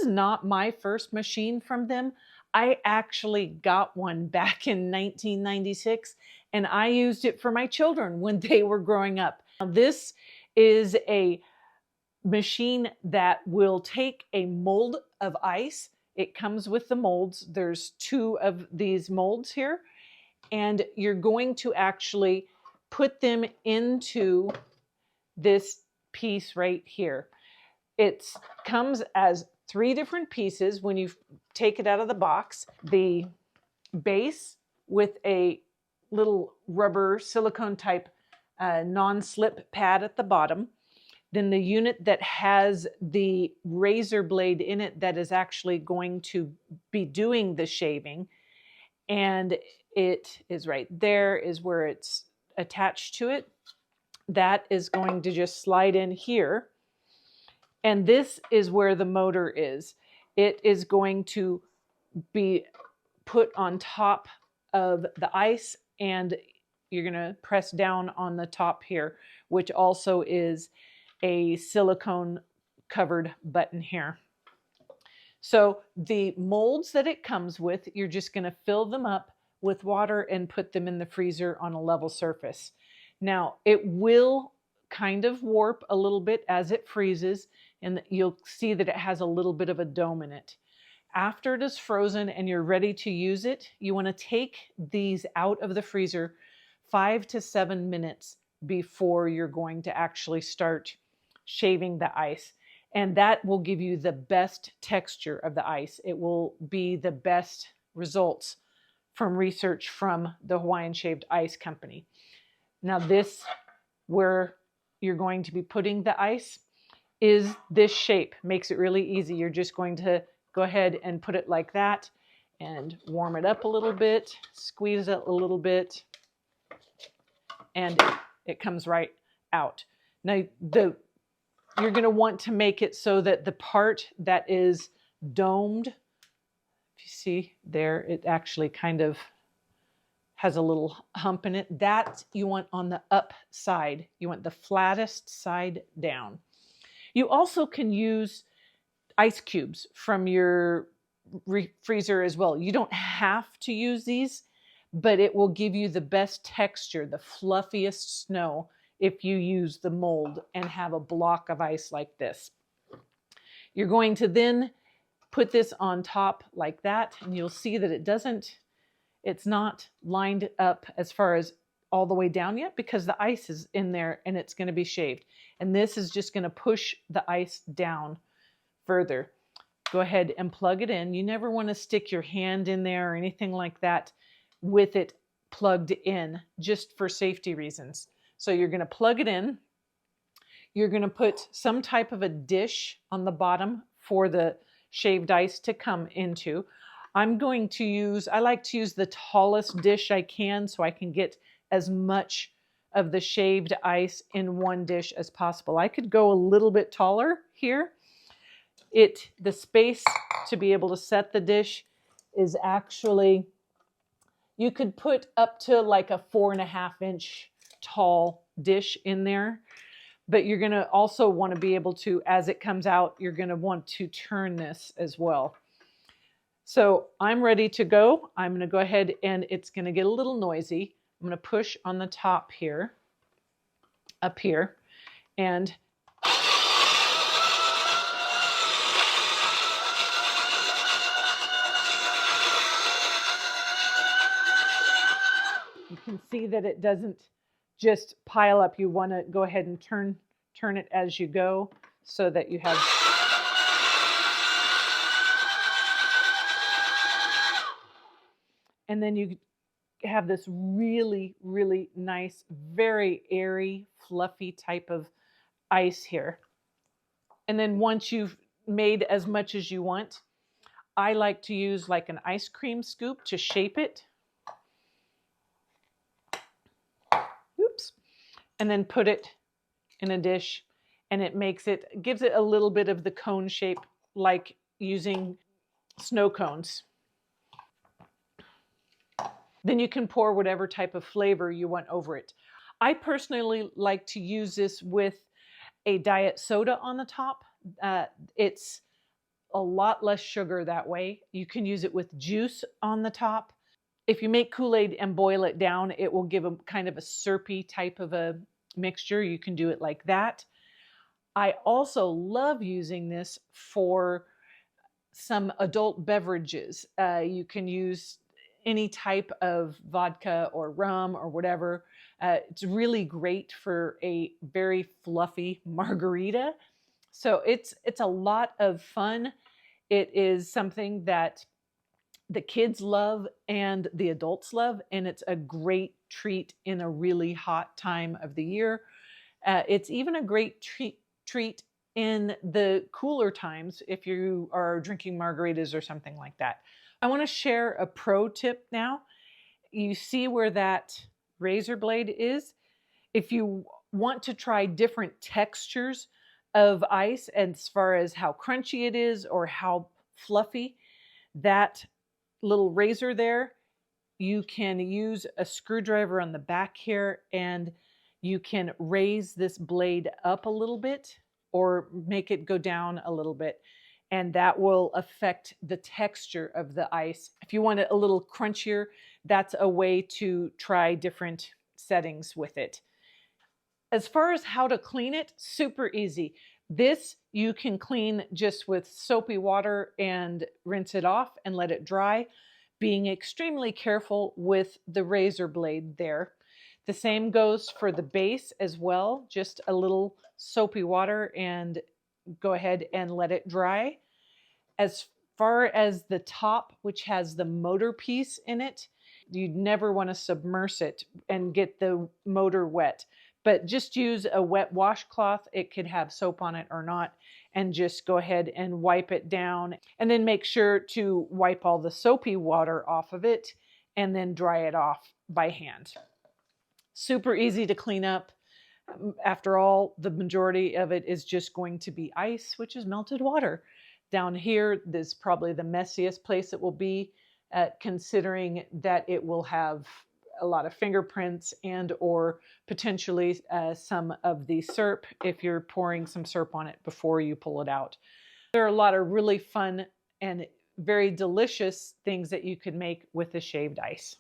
is not my first machine from them. I actually got one back in 1996, and I used it for my children when they were growing up. Now, this is a machine that will take a mold of ice. It comes with the molds. There's 2 of these molds here, and you're going to actually put them into this piece right here. It comes as 3 different pieces when you take it out of the box. The base with a little rubber silicone type non-slip pad at the bottom. Then the unit that has the razor blade in it that is actually going to be doing the shaving. And it is right there is where it's attached to it. That is going to just slide in here. And this is where the motor is. It is going to be put on top of the ice, and you're going to press down on the top here, which also is a silicone covered button here. So the molds that it comes with, you're just going to fill them up with water and put them in the freezer on a level surface. Now, it will kind of warp a little bit as it freezes, and you'll see that it has a little bit of a dome in it. After it is frozen and you're ready to use it, you want to take these out of the freezer 5 to 7 minutes before you're going to actually start shaving the ice. And that will give you the best texture of the ice. It will be the best results from research from the Hawaiian Shaved Ice Company. Now this, where you're going to be putting the ice, is this shape. Makes it really easy. You're just going to go ahead and put it like that and warm it up a little bit, squeeze it a little bit, and it comes right out. Now, you're going to want to make it so that the part that is domed, if you see there, it actually kind of has a little hump in it. That you want on the up side. You want the flattest side down. You also can use ice cubes from your freezer as well. You don't have to use these, but it will give you the best texture, the fluffiest snow, if you use the mold and have a block of ice like this. You're going to then put this on top like that, and you'll see that it's not lined up as far as all the way down yet because the ice is in there and it's going to be shaved. And this is just going to push the ice down further. Go ahead and plug it in. You never want to stick your hand in there or anything like that with it plugged in, just for safety reasons. So you're going to plug it in. You're going to put some type of a dish on the bottom for the shaved ice to come into. I like to use the tallest dish I can so I can get as much of the shaved ice in one dish as possible. I could go a little bit taller here. The space to be able to set the dish is actually, you could put up to like a 4.5-inch tall dish in there, but you're going to also want to be able to, as it comes out, you're going to want to turn this as well. So I'm ready to go. I'm going to go ahead, and it's going to get a little noisy. I'm going to push on the top here, up here, and you can see that it doesn't just pile up. You want to go ahead and turn it as you go so that you have. And then you have this really, really nice, very airy, fluffy type of ice here. And then once you've made as much as you want, I like to use like an ice cream scoop to shape it. Oops. And then put it in a dish, and gives it a little bit of the cone shape, like using snow cones. Then you can pour whatever type of flavor you want over it. I personally like to use this with a diet soda on the top. It's a lot less sugar that way. You can use it with juice on the top. If you make Kool-Aid and boil it down, it will give a kind of a syrupy type of a mixture. You can do it like that. I also love using this for some adult beverages. You can use any type of vodka or rum or whatever. It's really great for a very fluffy margarita. So it's a lot of fun. It is something that the kids love and the adults love, and it's a great treat in a really hot time of the year. It's even a great treat in the cooler times if you are drinking margaritas or something like that. I want to share a pro tip now. You see where that razor blade is? If you want to try different textures of ice as far as how crunchy it is or how fluffy, that little razor there, you can use a screwdriver on the back here and you can raise this blade up a little bit or make it go down a little bit, and that will affect the texture of the ice. If you want it a little crunchier, that's a way to try different settings with it. As far as how to clean it, super easy. This you can clean just with soapy water and rinse it off and let it dry, being extremely careful with the razor blade there. The same goes for the base as well, just a little soapy water and go ahead and let it dry. As far as the top, which has the motor piece in it, you'd never want to submerge it and get the motor wet. But just use a wet washcloth. It could have soap on it or not, and just go ahead and wipe it down. And then make sure to wipe all the soapy water off of it and then dry it off by hand. Super easy to clean up. After all, the majority of it is just going to be ice, which is melted water. Down here, this is probably the messiest place it will be, considering that it will have a lot of fingerprints and or potentially some of the syrup if you're pouring some syrup on it before you pull it out. There are a lot of really fun and very delicious things that you could make with the shaved ice.